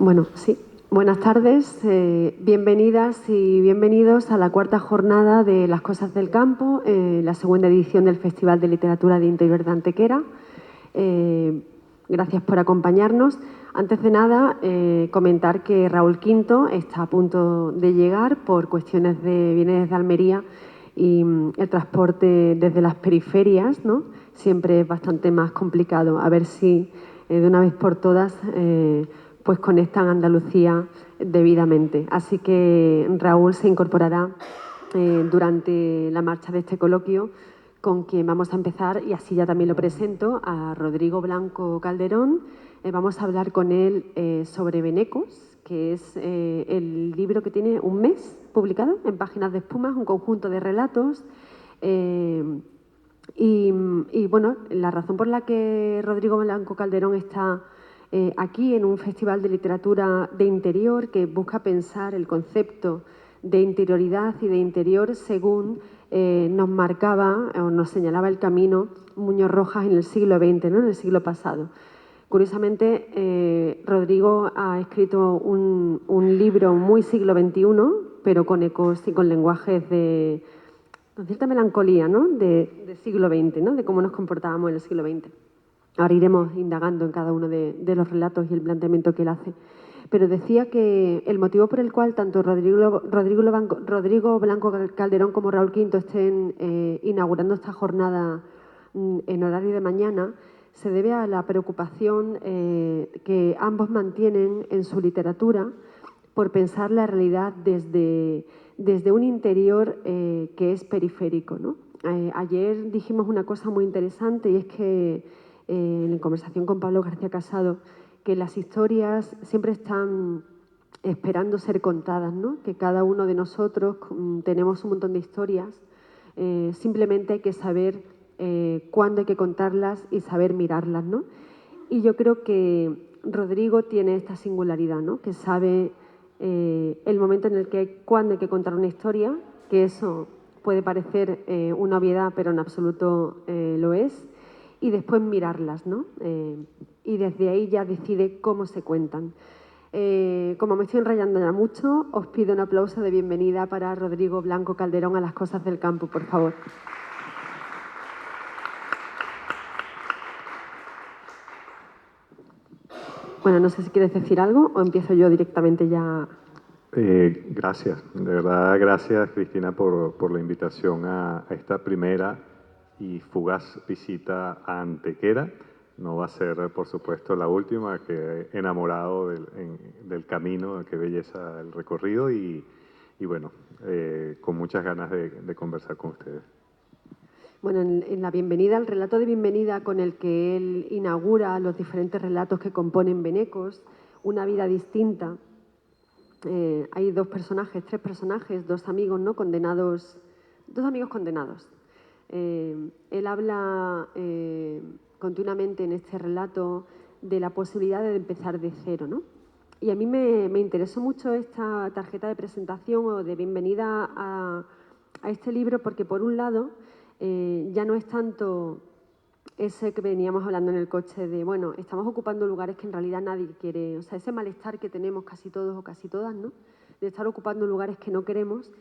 Bueno, sí. Buenas tardes, bienvenidas y bienvenidos a la cuarta jornada de Las Cosas del Campo, la segunda edición del Festival de Literatura de Interior de Antequera. Gracias por acompañarnos. Antes de nada, comentar que Raúl Quinto está a punto de llegar por cuestiones de viene desde Almería y el transporte desde las periferias, ¿no? Siempre es bastante más complicado. A ver si de una vez por todas pues conectan Andalucía debidamente. Así que Raúl se incorporará durante la marcha de este coloquio, con quien vamos a empezar, y así ya también lo presento, a Rodrigo Blanco Calderón. Vamos a hablar con él sobre Venecos, que es el libro que tiene un mes publicado en Páginas de Espumas, un conjunto de relatos. Y bueno, la razón por la que Rodrigo Blanco Calderón está aquí en un festival de literatura de interior que busca pensar el concepto de interioridad y de interior según nos marcaba o nos señalaba el camino Muñoz Rojas en el siglo XX, ¿no? En el siglo pasado. Curiosamente, Rodrigo ha escrito un libro muy siglo XXI, pero con ecos y con lenguajes con cierta melancolía, ¿no? de siglo XX, ¿no? De cómo nos comportábamos en el siglo XX. Ahora iremos indagando en cada uno de los relatos y el planteamiento que él hace. Pero decía que el motivo por el cual tanto Rodrigo Blanco Calderón como Raúl Quinto estén inaugurando esta jornada en horario de mañana se debe a la preocupación que ambos mantienen en su literatura por pensar la realidad desde un interior que es periférico, ¿no? Ayer dijimos una cosa muy interesante, y es que en conversación con Pablo García Casado, que las historias siempre están esperando ser contadas, ¿no? Que cada uno de nosotros tenemos un montón de historias, simplemente hay que saber cuándo hay que contarlas y saber mirarlas, ¿no? Y yo creo que Rodrigo tiene esta singularidad, ¿no? Que sabe el momento en el que cuándo hay que contar una historia, que eso puede parecer una obviedad, pero en absoluto lo es, y después mirarlas, ¿no? Y desde ahí ya decide cómo se cuentan. Como me estoy enrollando ya mucho, os pido un aplauso de bienvenida para Rodrigo Blanco Calderón a Las Cosas del Campo, por favor. Bueno, no sé si quieres decir algo o empiezo yo directamente ya. Gracias, de verdad, gracias Cristina por la invitación a esta primera y fugaz visita a Antequera. No va a ser, por supuesto, la última, que enamorado del camino, qué belleza el recorrido y bueno, con muchas ganas de conversar con ustedes. Bueno, en la bienvenida, el relato de bienvenida con el que él inaugura los diferentes relatos que componen Venecos, Una vida distinta, hay tres personajes, dos amigos, ¿no? Condenados, dos amigos condenados. Él habla continuamente en este relato de la posibilidad de empezar de cero, ¿no? Y a mí me interesó mucho esta tarjeta de presentación o de bienvenida a este libro porque, por un lado, ya no es tanto ese que veníamos hablando en el coche de, bueno, estamos ocupando lugares que en realidad nadie quiere, o sea, ese malestar que tenemos casi todos o casi todas, ¿no? De estar ocupando lugares que no queremos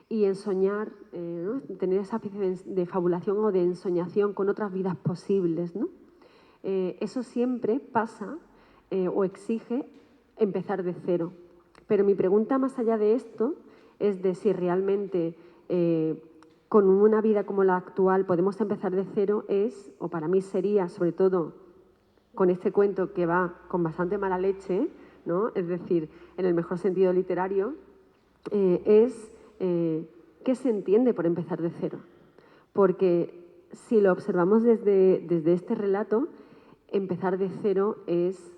y ensoñar, ¿no? Tener esa especie de fabulación o de ensoñación con otras vidas posibles, ¿no? Eso siempre pasa o exige empezar de cero. Pero mi pregunta más allá de esto es de si realmente con una vida como la actual podemos empezar de cero es, o para mí sería, sobre todo con este cuento que va con bastante mala leche, ¿no? Es decir, en el mejor sentido literario, ¿qué se entiende por empezar de cero? Porque si lo observamos desde este relato, empezar de cero es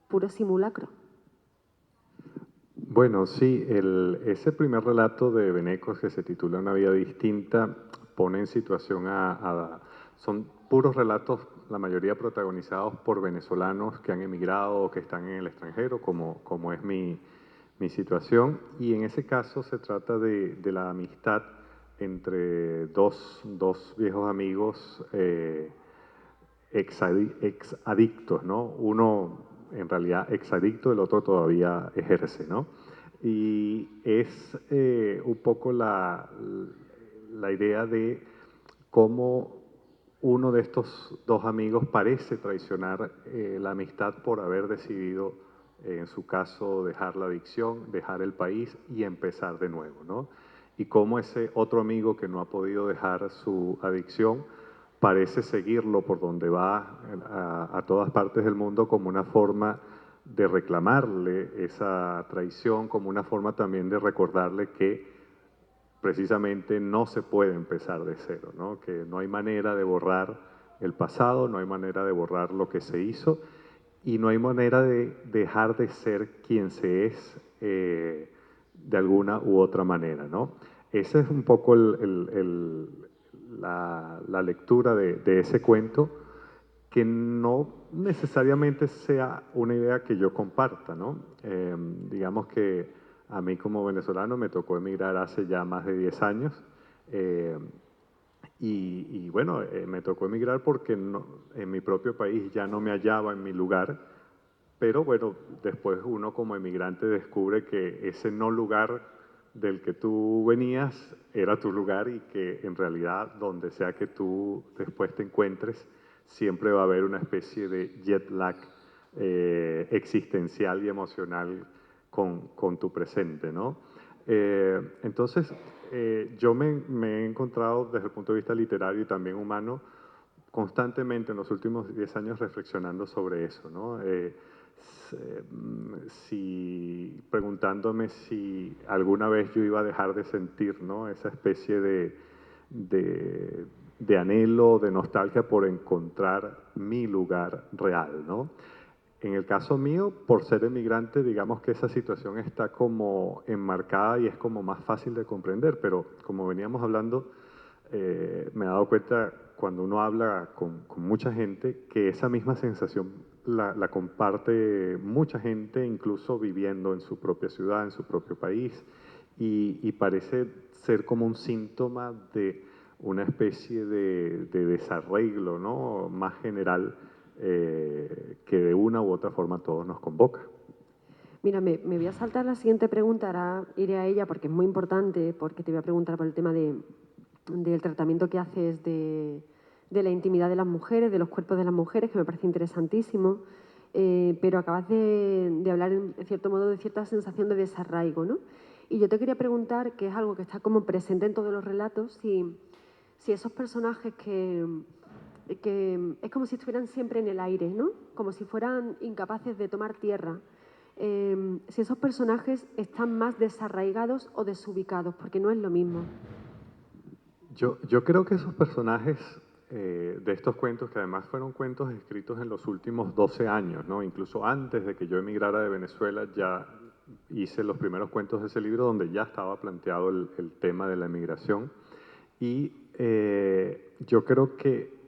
puro simulacro. Bueno, sí, ese primer relato de Venecos que se titula Una vida distinta pone en situación son puros relatos, la mayoría protagonizados por venezolanos que han emigrado o que están en el extranjero, como es mi situación. Y en ese caso se trata de la amistad entre dos viejos amigos ex adictos, ¿no? Uno en realidad exadicto, el otro todavía ejerce, ¿no? Y es un poco la idea de cómo uno de estos dos amigos parece traicionar la amistad por haber decidido, en su caso, dejar la adicción, dejar el país y empezar de nuevo, ¿no? Y cómo ese otro amigo que no ha podido dejar su adicción parece seguirlo por donde va a todas partes del mundo como una forma de reclamarle esa traición, como una forma también de recordarle que precisamente no se puede empezar de cero, ¿no? Que no hay manera de borrar el pasado, no hay manera de borrar lo que se hizo y no hay manera de dejar de ser quien se es de alguna u otra manera, ¿no? Esa es un poco la lectura de ese cuento, que no necesariamente sea una idea que yo comparta, ¿no? Digamos que a mí como venezolano me tocó emigrar hace ya más de 10 años. eh, bueno, me tocó emigrar porque en mi propio país ya no me hallaba en mi lugar, pero bueno, después uno como emigrante descubre que ese no lugar del que tú venías era tu lugar y que en realidad donde sea que tú después te encuentres, siempre va a haber una especie de jet lag existencial y emocional con tu presente, ¿no? Entonces, yo me he encontrado desde el punto de vista literario y también humano constantemente en los últimos 10 años reflexionando sobre eso, ¿no? Preguntándome si alguna vez yo iba a dejar de sentir, ¿no? Esa especie de, de anhelo, de nostalgia por encontrar mi lugar real, ¿no? En el caso mío, por ser emigrante, digamos que esa situación está como enmarcada y es como más fácil de comprender, pero como veníamos hablando, me he dado cuenta cuando uno habla con mucha gente que esa misma sensación la comparte mucha gente, incluso viviendo en su propia ciudad, en su propio país, y parece ser como un síntoma de una especie de desarreglo, ¿no? Más general que de una u otra forma a todos nos convoca. Mira, me voy a saltar la siguiente pregunta, ahora iré a ella porque es muy importante, porque te voy a preguntar por el tema del tratamiento que haces de la intimidad de las mujeres, de los cuerpos de las mujeres, que me parece interesantísimo, pero acabas de hablar, en cierto modo, de cierta sensación de desarraigo, ¿no? Y yo te quería preguntar, que es algo que está como presente en todos los relatos, si esos personajes que es como si estuvieran siempre en el aire, ¿no? Como si fueran incapaces de tomar tierra. Si esos personajes están más desarraigados o desubicados, porque no es lo mismo. Yo creo que esos personajes de estos cuentos, que además fueron cuentos escritos en los últimos 12 años, ¿no? Incluso antes de que yo emigrara de Venezuela, ya hice los primeros cuentos de ese libro donde ya estaba planteado el tema de la emigración. Y yo creo que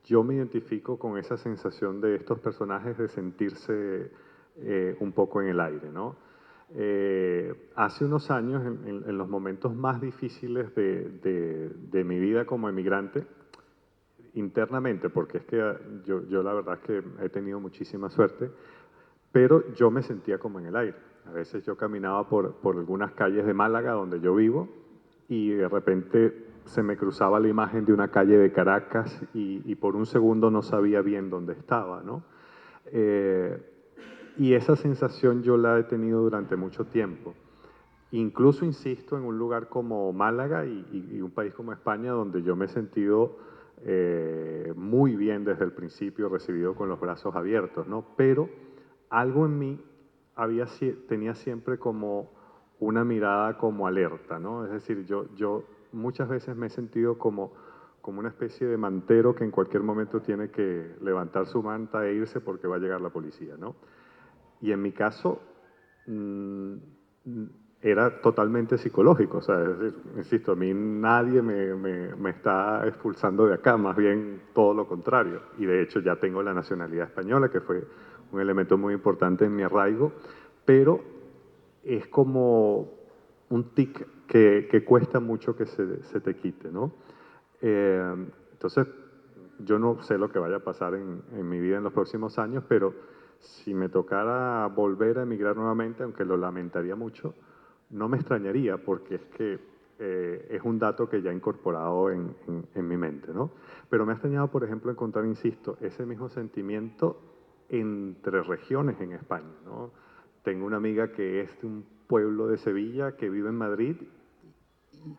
yo me identifico con esa sensación de estos personajes de sentirse un poco en el aire, ¿no? Hace unos años, en los momentos más difíciles de mi vida como emigrante, internamente, porque es que yo la verdad es que he tenido muchísima suerte, pero yo me sentía como en el aire. A veces yo caminaba por algunas calles de Málaga, donde yo vivo, y de repente se me cruzaba la imagen de una calle de Caracas y por un segundo no sabía bien dónde estaba, ¿no? Eh, y esa sensación yo la he tenido durante mucho tiempo. Incluso, insisto, en un lugar como Málaga y un país como España, donde yo me he sentido muy bien desde el principio, recibido con los brazos abiertos, ¿no? Pero algo en mí tenía siempre como una mirada como alerta, ¿no? Es decir, yo muchas veces me he sentido como una especie de mantero que en cualquier momento tiene que levantar su manta e irse porque va a llegar la policía, ¿no? Y en mi caso mm, era totalmente psicológico, o sea, es decir, insisto, a mí nadie me está expulsando de acá, más bien todo lo contrario. Y de hecho ya tengo la nacionalidad española, que fue un elemento muy importante en mi arraigo, pero es como un tic que cuesta mucho que se te quite, ¿no? Entonces, yo no sé lo que vaya a pasar en mi vida en los próximos años, pero si me tocara volver a emigrar nuevamente, aunque lo lamentaría mucho, no me extrañaría porque es que es un dato que ya he incorporado en mi mente, ¿no? Pero me ha extrañado, por ejemplo, encontrar, insisto, ese mismo sentimiento entre regiones en España, ¿no? Tengo una amiga que es de un pueblo de Sevilla que vive en Madrid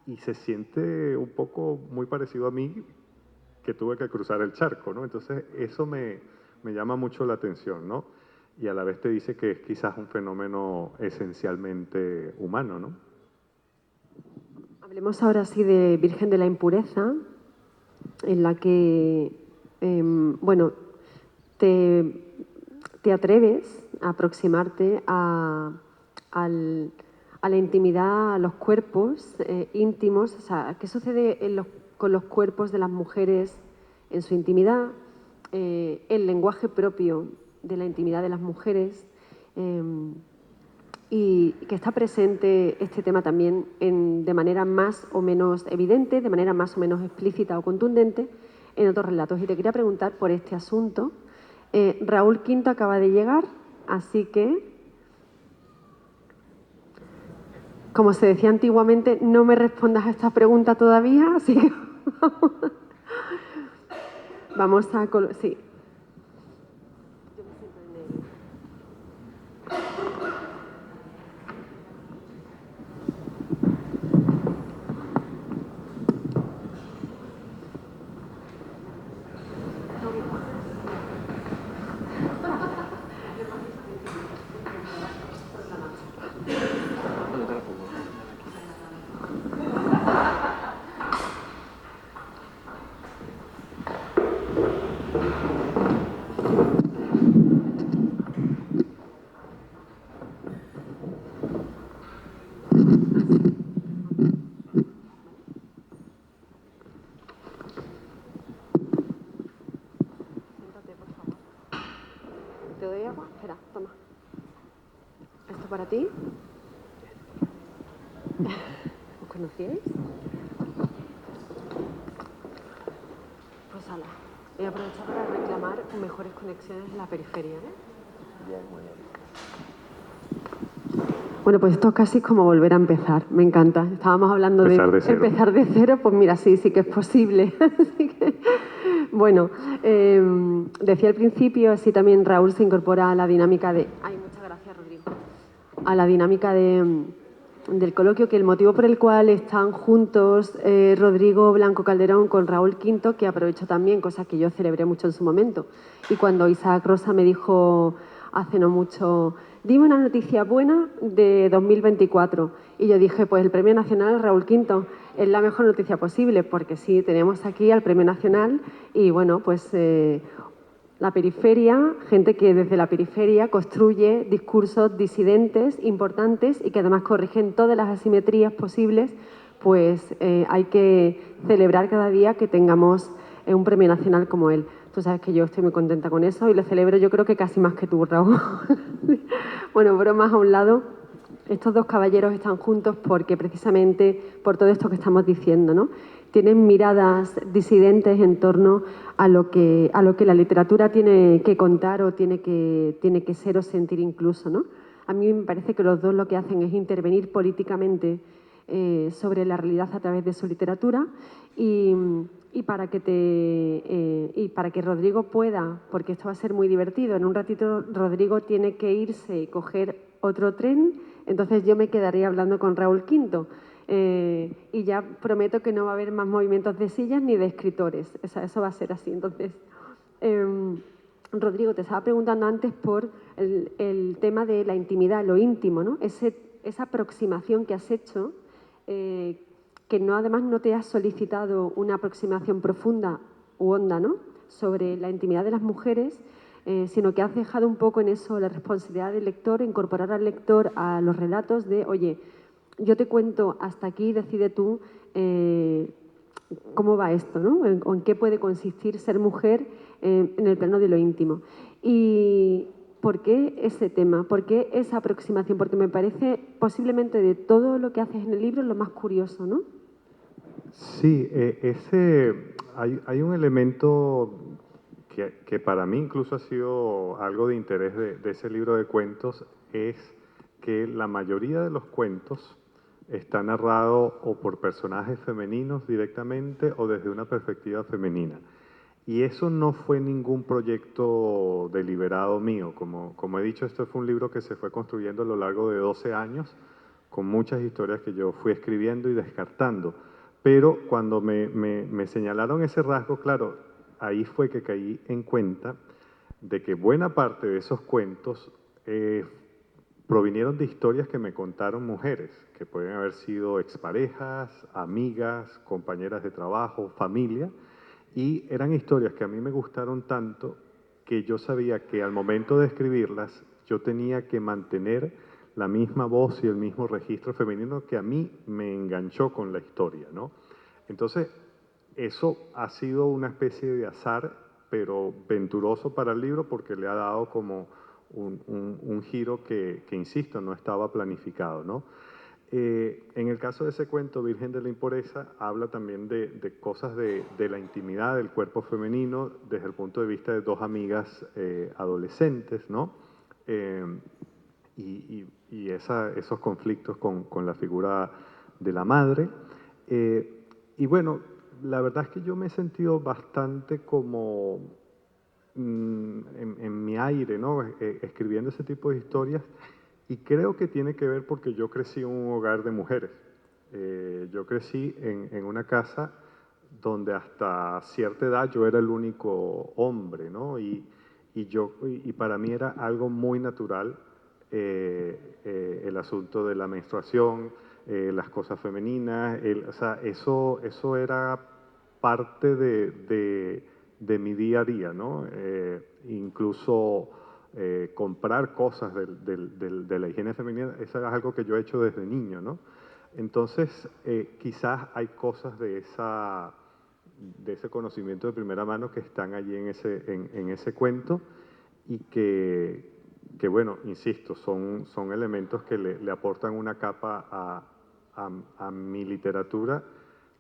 y se siente un poco muy parecido a mí, que tuve que cruzar el charco, ¿no? Entonces eso me llama mucho la atención, ¿no? Y a la vez te dice que es quizás un fenómeno esencialmente humano, ¿no? Hablemos ahora sí de Virgen de la Impureza, en la que, bueno, te atreves a aproximarte a la intimidad, a los cuerpos íntimos. O sea, ¿qué sucede con los cuerpos de las mujeres en su intimidad? El lenguaje propio de la intimidad de las mujeres. Y que está presente este tema también de manera más o menos evidente, de manera más o menos explícita o contundente en otros relatos. Y te quería preguntar por este asunto. Raúl Quinto acaba de llegar, así que, como se decía antiguamente, no me respondas a esta pregunta todavía, así que vamos a... Sí. ¿Te doy agua? Espera, toma. ¿Esto para ti? ¿Os conocíais? Pues ala, voy a aprovechar para reclamar mejores conexiones en la periferia, Bien, muy bien. Bueno, pues esto es casi como volver a empezar, me encanta. Estábamos hablando de empezar de cero, pues mira, sí que es posible. Así que, bueno, decía al principio, así también Raúl se incorpora a la dinámica de... Ay, muchas gracias, Rodrigo. A la dinámica del coloquio, que el motivo por el cual están juntos Rodrigo Blanco Calderón con Raúl Quinto, que aprovecho también, cosa que yo celebré mucho en su momento. Y cuando Isaac Rosa me dijo hace no mucho, dime una noticia buena de 2024. Y yo dije, pues el Premio Nacional Raúl Quinto es la mejor noticia posible, porque sí, tenemos aquí al Premio Nacional y bueno, pues la periferia, gente que desde la periferia construye discursos disidentes importantes y que además corrigen todas las asimetrías posibles, pues hay que celebrar cada día que tengamos un premio nacional como él. Tú sabes que yo estoy muy contenta con eso y lo celebro yo creo que casi más que tú, Raúl. Bueno, bromas a un lado. Estos dos caballeros están juntos porque precisamente por todo esto que estamos diciendo, ¿no? Tienen miradas disidentes en torno a lo que la literatura tiene que contar o tiene que ser o sentir incluso, ¿no? A mí me parece que los dos lo que hacen es intervenir políticamente sobre la realidad a través de su literatura y para que Rodrigo pueda, porque esto va a ser muy divertido, en un ratito Rodrigo tiene que irse y coger otro tren, entonces yo me quedaría hablando con Raúl Quinto. Y ya prometo que no va a haber más movimientos de sillas ni de escritores. Eso va a ser así. Entonces, Rodrigo, te estaba preguntando antes por el tema de la intimidad, lo íntimo, ¿no? Esa aproximación que has hecho, que no, además no te has solicitado una aproximación profunda u honda, ¿no? Sobre la intimidad de las mujeres, sino que has dejado un poco en eso la responsabilidad del lector, incorporar al lector a los relatos de, oye, yo te cuento hasta aquí, decide tú cómo va esto, ¿no? O en qué puede consistir ser mujer en el plano de lo íntimo. Y ¿por qué ese tema? ¿Por qué esa aproximación? Porque me parece posiblemente de todo lo que haces en el libro lo más curioso, ¿no? Sí, hay un elemento que para mí incluso ha sido algo de interés de ese libro de cuentos, es que la mayoría de los cuentos está narrado o por personajes femeninos directamente o desde una perspectiva femenina. Y eso no fue ningún proyecto deliberado mío. Como he dicho, esto fue un libro que se fue construyendo a lo largo de 12 años, con muchas historias que yo fui escribiendo y descartando. Pero cuando me señalaron ese rasgo, claro, ahí fue que caí en cuenta de que buena parte de esos cuentos provinieron de historias que me contaron mujeres, que pueden haber sido exparejas, amigas, compañeras de trabajo, familia, y eran historias que a mí me gustaron tanto que yo sabía que al momento de escribirlas yo tenía que mantener la misma voz y el mismo registro femenino que a mí me enganchó con la historia, ¿no? Entonces, eso ha sido una especie de azar, pero venturoso para el libro porque le ha dado como un giro que, insisto, no estaba planificado, ¿no? En el caso de ese cuento, Virgen de la Impureza, habla también de cosas de la intimidad del cuerpo femenino desde el punto de vista de dos amigas adolescentes, ¿no? Y esos conflictos con la figura de la madre. Y bueno, la verdad es que yo me he sentido bastante como en mi aire, ¿no? Escribiendo ese tipo de historias. Y creo que tiene que ver porque yo crecí en un hogar de mujeres. Yo crecí en una casa donde hasta cierta edad yo era el único hombre, ¿no? Y para mí era algo muy natural el asunto de la menstruación, las cosas femeninas, o sea, eso era parte de mi día a día, ¿no? Incluso comprar cosas de la higiene femenina, eso es algo que yo he hecho desde niño, ¿no? Entonces, quizás hay cosas de ese conocimiento de primera mano que están allí en ese cuento y que bueno, insisto, son elementos que le aportan una capa a mi literatura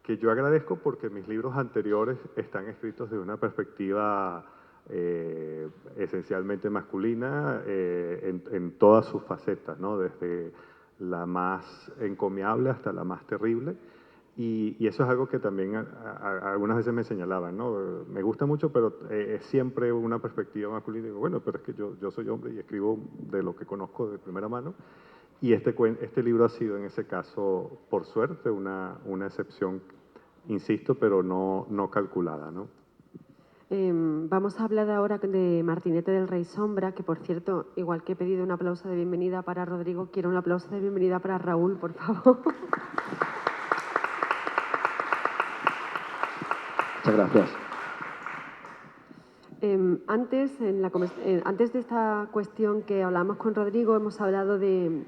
que yo agradezco porque mis libros anteriores están escritos de una perspectiva esencialmente masculina en todas sus facetas, ¿no? Desde la más encomiable hasta la más terrible. Y eso es algo que también algunas veces me señalaban, ¿no? Me gusta mucho, pero es siempre una perspectiva masculina. Y digo, bueno, pero es que yo soy hombre y escribo de lo que conozco de primera mano. Y este libro ha sido en ese caso, por suerte, una excepción, insisto, pero no calculada, ¿no? Vamos a hablar ahora de Martinete del Rey Sombra, que por cierto, igual que he pedido un aplauso de bienvenida para Rodrigo, quiero un aplauso de bienvenida para Raúl, por favor. Muchas gracias. Antes de esta cuestión que hablamos con Rodrigo, hemos hablado de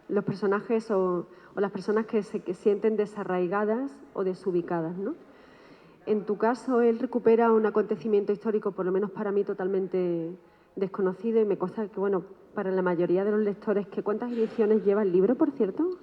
los personajes o las personas que se sienten desarraigadas o desubicadas, ¿no? En tu caso, él recupera un acontecimiento histórico, por lo menos para mí, totalmente desconocido y me consta que, bueno, para la mayoría de los lectores, ¿cuántas ediciones lleva el libro, por cierto?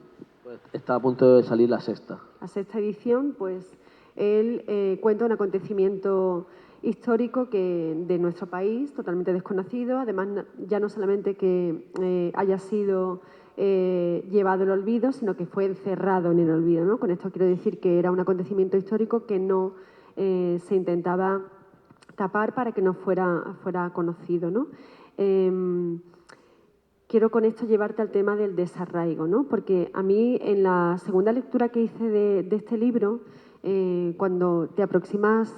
Pues está a punto de salir la sexta. La sexta edición, pues él cuenta un acontecimiento histórico de nuestro país, totalmente desconocido, además ya no solamente que haya sido llevado al olvido, sino que fue encerrado en el olvido, ¿no? Con esto quiero decir que era un acontecimiento histórico que no se intentaba tapar para que no fuera conocido, ¿no? Quiero con esto llevarte al tema del desarraigo, ¿no? Porque a mí en la segunda lectura que hice de este libro, cuando te aproximas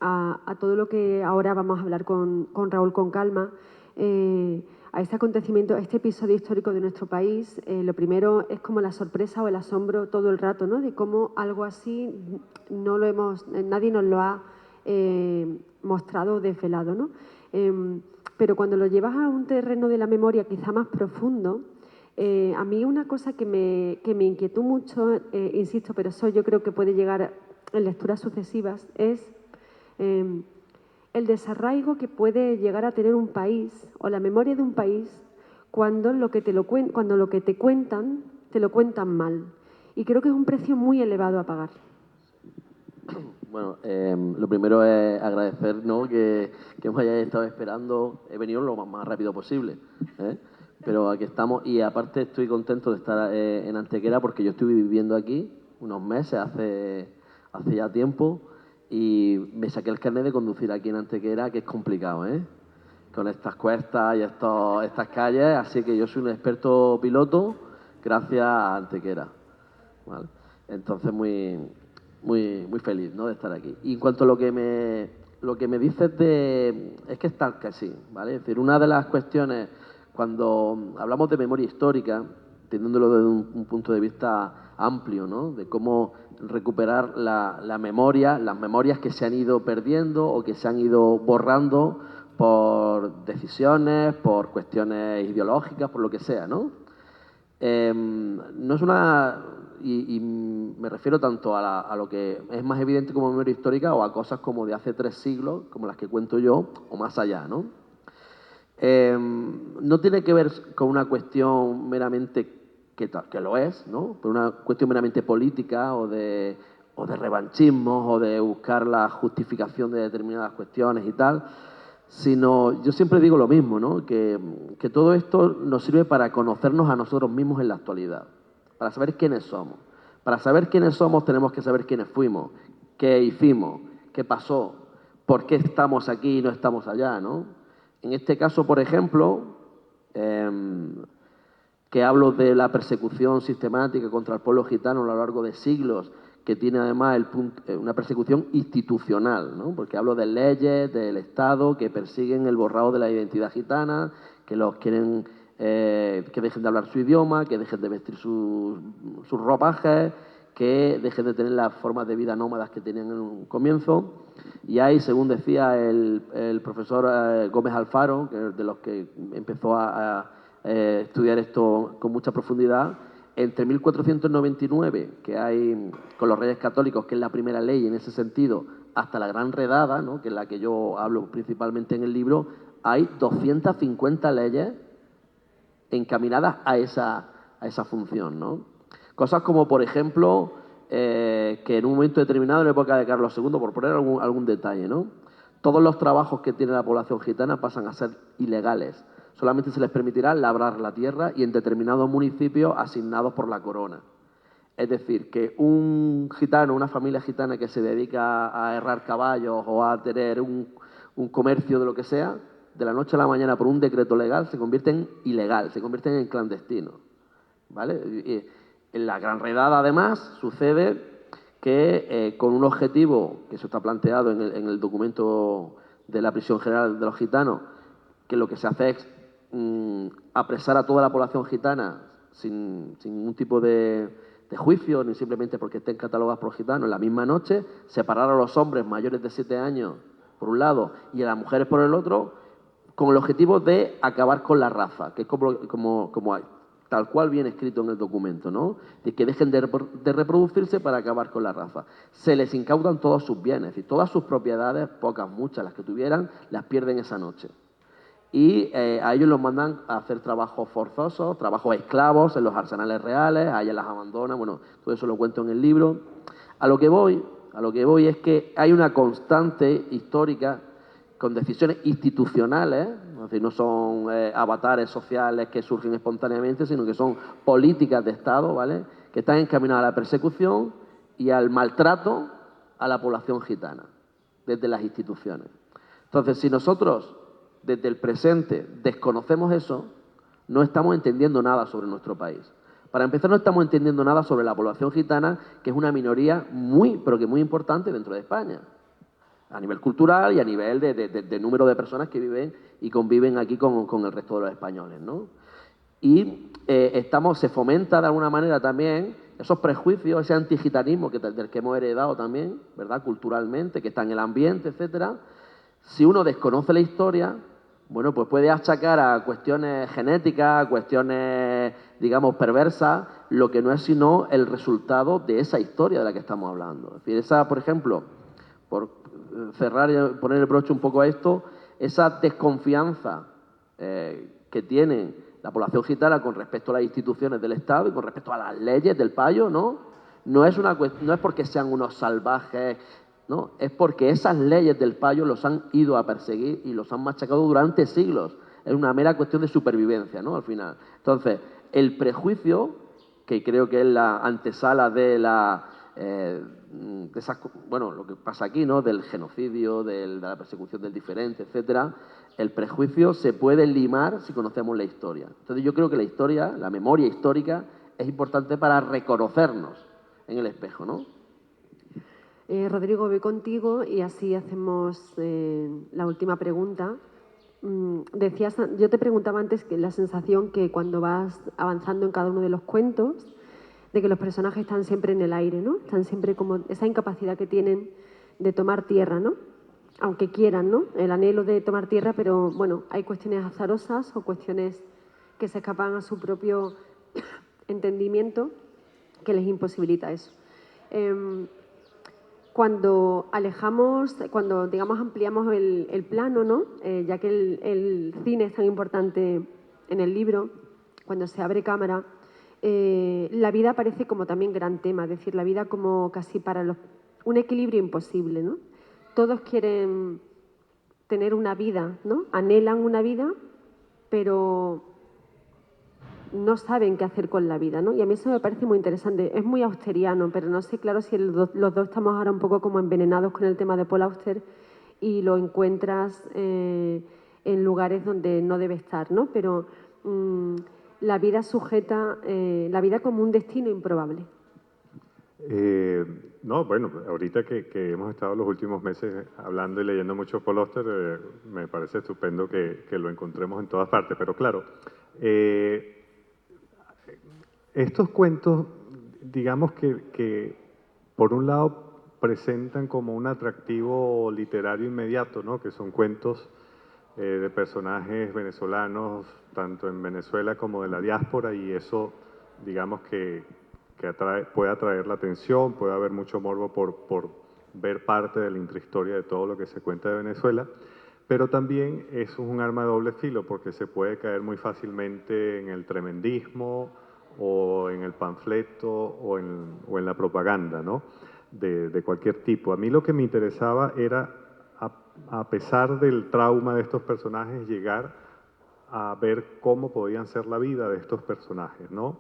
a todo lo que ahora vamos a hablar con Raúl con calma, a este acontecimiento, a este episodio histórico de nuestro país, lo primero es como la sorpresa o el asombro todo el rato, ¿no? De cómo algo así nadie nos lo ha mostrado o desvelado, ¿no? Pero cuando lo llevas a un terreno de la memoria quizá más profundo, a mí una cosa que me inquietó mucho, insisto, pero eso yo creo que puede llegar en lecturas sucesivas, es el desarraigo que puede llegar a tener un país o la memoria de un país cuando lo que te cuentan, te lo cuentan mal. Y creo que es un precio muy elevado a pagar. Bueno, lo primero es agradecer, ¿no?, que me hayáis estado esperando. He venido lo más rápido posible, ¿eh? Pero aquí estamos y aparte estoy contento de estar en Antequera porque yo estuve viviendo aquí unos meses, hace ya tiempo, y me saqué el carnet de conducir aquí en Antequera, que es complicado, ¿eh?, con estas cuestas y estas calles, así que yo soy un experto piloto gracias a Antequera, ¿vale? Entonces muy feliz, ¿no?, de estar aquí. Y en cuanto a lo que me dices es que está casi, ¿vale? Es decir, una de las cuestiones cuando hablamos de memoria histórica, teniéndolo desde un punto de vista amplio, ¿no?, de cómo recuperar la memoria, las memorias que se han ido perdiendo o que se han ido borrando por decisiones, por cuestiones ideológicas, por lo que sea, ¿no? No es una... Y me refiero tanto a lo que es más evidente como memoria histórica o a cosas como de hace 3 siglos, como las que cuento yo, o más allá, ¿no? No tiene que ver con una cuestión meramente, que lo es, ¿no?, pero una cuestión meramente política o de revanchismos o de buscar la justificación de determinadas cuestiones y tal, sino yo siempre digo lo mismo, ¿no?, que todo esto nos sirve para conocernos a nosotros mismos en la actualidad, para saber quiénes somos. Para saber quiénes somos tenemos que saber quiénes fuimos, qué hicimos, qué pasó, por qué estamos aquí y no estamos allá, ¿no? En este caso, por ejemplo, que hablo de la persecución sistemática contra el pueblo gitano a lo largo de siglos, que tiene además una persecución institucional, ¿no?, porque hablo de leyes del Estado que persiguen el borrado de la identidad gitana, que los quieren que dejen de hablar su idioma, que dejen de vestir sus ropajes, que dejen de tener las formas de vida nómadas que tenían en un comienzo. Y hay, según decía el profesor Gómez Alfaro, que es de los que empezó a estudiar esto con mucha profundidad, entre 1499, que hay con los Reyes Católicos, que es la primera ley en ese sentido, hasta la Gran Redada, ¿no?, que es la que yo hablo principalmente en el libro, hay 250 leyes encaminadas a esa función, ¿no? Cosas como, por ejemplo, que en un momento determinado, en la época de Carlos II, por poner algún detalle, ¿no?, todos los trabajos que tiene la población gitana pasan a ser ilegales. Solamente se les permitirá labrar la tierra y en determinados municipios asignados por la corona. Es decir, que un gitano, una familia gitana que se dedica a herrar caballos o a tener un comercio de lo que sea, de la noche a la mañana por un decreto legal se convierte en ilegal, se convierte en clandestino, ¿vale? Y en la Gran Redada, además, sucede que con un objetivo, que eso está planteado en el documento de la Prisión General de los Gitanos, que lo que se hace es apresar a toda la población gitana sin ningún tipo de juicio, ni simplemente porque estén catalogados por gitanos, en la misma noche, separar a los hombres mayores de 7 años, por un lado, y a las mujeres por el otro, con el objetivo de acabar con la raza, que es como tal cual viene escrito en el documento, ¿no?, de que dejen de reproducirse para acabar con la raza. Se les incautan todos sus bienes, y todas sus propiedades, pocas, muchas, las que tuvieran, las pierden esa noche. Y a ellos los mandan a hacer trabajos forzosos, trabajos esclavos en los arsenales reales, a ellas las abandonan, bueno, todo eso lo cuento en el libro. A lo que voy es que hay una constante histórica con decisiones institucionales, es decir, no son avatares sociales que surgen espontáneamente, sino que son políticas de Estado, ¿vale?, que están encaminadas a la persecución y al maltrato a la población gitana, desde las instituciones. Entonces, si nosotros desde el presente desconocemos eso, no estamos entendiendo nada sobre nuestro país. Para empezar, no estamos entendiendo nada sobre la población gitana, que es una minoría pero que muy importante dentro de España, a nivel cultural y a nivel de número de personas que viven y conviven aquí con el resto de los españoles, ¿no? Y se fomenta de alguna manera también esos prejuicios, ese antigitanismo del que hemos heredado también, ¿verdad?, culturalmente, que está en el ambiente, etcétera. Si uno desconoce la historia, bueno, pues puede achacar a cuestiones genéticas, a cuestiones, digamos, perversas, lo que no es sino el resultado de esa historia de la que estamos hablando. Es decir, por ejemplo, por cerrar y poner el broche un poco a esto, esa desconfianza que tiene la población gitana con respecto a las instituciones del Estado y con respecto a las leyes del payo, ¿no? No es porque sean unos salvajes ¿no? Es porque esas leyes del payo los han ido a perseguir y los han machacado durante siglos. Es una mera cuestión de supervivencia, ¿no? Al final. Entonces, el prejuicio, que creo que es la antesala de bueno, lo que pasa aquí, ¿no? Del genocidio, de la persecución del diferente, etcétera. El prejuicio se puede limar si conocemos la historia. Entonces, yo creo que la historia, la memoria histórica, es importante para reconocernos en el espejo, ¿no? Rodrigo, voy contigo y así hacemos la última pregunta. Decías, yo te preguntaba antes que la sensación que cuando vas avanzando en cada uno de los cuentos, de que los personajes están siempre en el aire, ¿no? Están siempre como esa incapacidad que tienen de tomar tierra, ¿no? Aunque quieran, ¿no? El anhelo de tomar tierra, pero bueno, hay cuestiones azarosas o cuestiones que se escapan a su propio entendimiento que les imposibilita eso. Cuando alejamos, cuando digamos ampliamos el plano, ¿no? Ya que el cine es tan importante en el libro, cuando se abre cámara, la vida aparece como también gran tema, es decir, la vida como casi para un equilibrio imposible, ¿no? Todos quieren tener una vida, ¿no? Anhelan una vida, pero no saben qué hacer con la vida, ¿no? Y a mí eso me parece muy interesante. Es muy austeriano, pero no sé, claro, si los dos estamos ahora un poco como envenenados con el tema de Paul Auster y lo encuentras en lugares donde no debe estar, ¿no? Pero la vida sujeta, la vida como un destino improbable. No, bueno, ahorita que hemos estado los últimos meses hablando y leyendo mucho Paul Auster, me parece estupendo que lo encontremos en todas partes, pero claro, estos cuentos, digamos que por un lado presentan como un atractivo literario inmediato, ¿no? Que son cuentos de personajes venezolanos, tanto en Venezuela como de la diáspora, y eso, digamos que puede atraer la atención, puede haber mucho morbo por ver parte de la intrahistoria de todo lo que se cuenta de Venezuela, pero también eso es un arma de doble filo, porque se puede caer muy fácilmente en el tremendismo, o en el panfleto, o en la propaganda, ¿no? De cualquier tipo. A mí lo que me interesaba era, a pesar del trauma de estos personajes, llegar a ver cómo podían ser la vida de estos personajes, ¿no?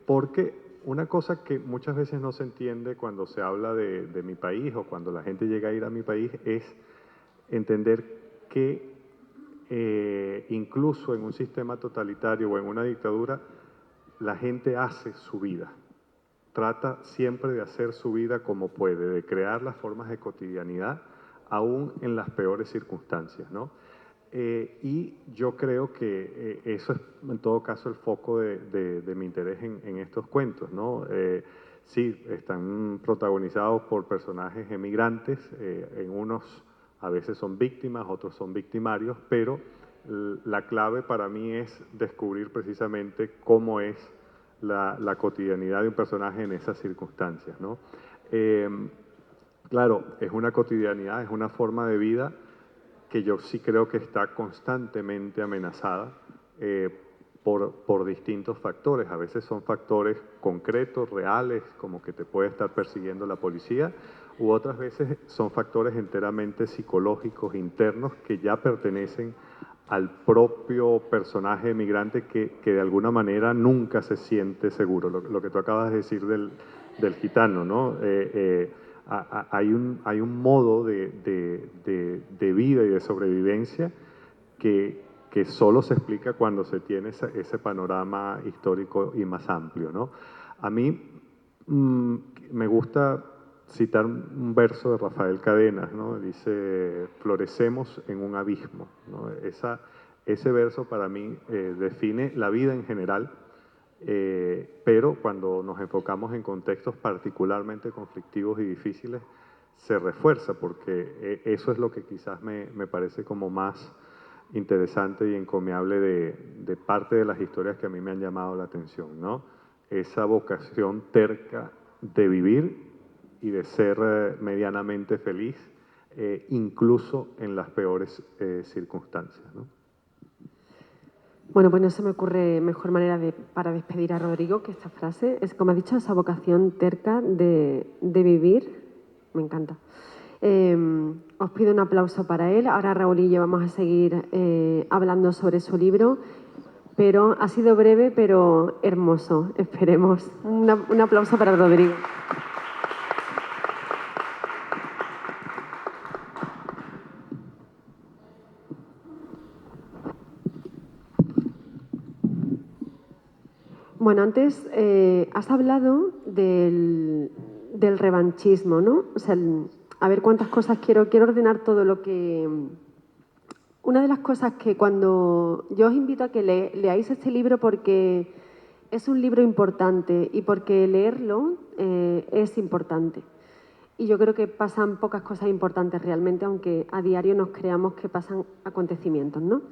Porque una cosa que muchas veces no se entiende cuando se habla de mi país o cuando la gente llega a ir a mi país es entender que incluso en un sistema totalitario o en una dictadura, la gente hace su vida. Trata siempre de hacer su vida como puede, de crear las formas de cotidianidad, aún en las peores circunstancias, ¿no? Y yo creo que eso es, en todo caso, el foco de mi interés en estos cuentos, ¿no? Sí, están protagonizados por personajes emigrantes, en unos a veces son víctimas, otros son victimarios, pero la clave para mí es descubrir precisamente cómo es la cotidianidad de un personaje en esas circunstancias, ¿no? Claro, es una cotidianidad, es una forma de vida que yo sí creo que está constantemente amenazada por distintos factores. A veces son factores concretos, reales, como que te puede estar persiguiendo la policía, u otras veces son factores enteramente psicológicos, internos, que ya pertenecen al propio personaje emigrante que de alguna manera nunca se siente seguro. Lo que tú acabas de decir del gitano, ¿no? Hay un modo de vida y de sobrevivencia que solo se explica cuando se tiene ese panorama histórico y más amplio, ¿no? A mí me gusta citar un verso de Rafael Cadenas, ¿no? Dice, florecemos en un abismo, ¿no? Ese verso para mí define la vida en general, pero cuando nos enfocamos en contextos particularmente conflictivos y difíciles, se refuerza, porque eso es lo que quizás me parece como más interesante y encomiable de parte de las historias que a mí me han llamado la atención, ¿no? Esa vocación terca de vivir y de ser medianamente feliz, incluso en las peores circunstancias, ¿no? Bueno, pues no se me ocurre mejor manera para despedir a Rodrigo que esta frase. Es, como ha dicho, esa vocación terca de vivir me encanta. Os pido un aplauso para él. Ahora Raúl y yo vamos a seguir hablando sobre su libro, pero ha sido breve pero hermoso, esperemos. Un aplauso para Rodrigo. Bueno, antes has hablado del revanchismo, ¿no? O sea, a ver cuántas cosas quiero ordenar todo lo que... Una de las cosas que cuando yo os invito a que leáis este libro porque es un libro importante y porque leerlo es importante. Y yo creo que pasan pocas cosas importantes realmente, aunque a diario nos creamos que pasan acontecimientos, ¿no?